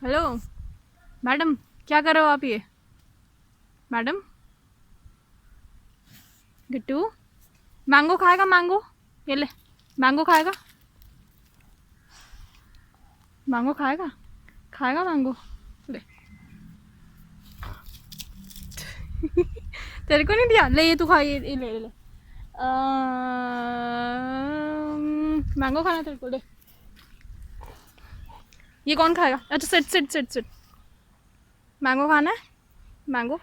Hello madam, क्या कर रहे हो आप ये? मैडम, गिट्टू, मैंगो खाएगा? मैंगो, ये ले। मैंगो खाएगा? मैंगो खाएगा? खाएगा मैंगो? ले। तेरे को नहीं दिया? ले ये तू खा, ये ले ले। मैंगो खाना तेरे को? ले। ये कौन खाएगा? अच्छा sit sit sit sit. Mango खाना है? मैंगो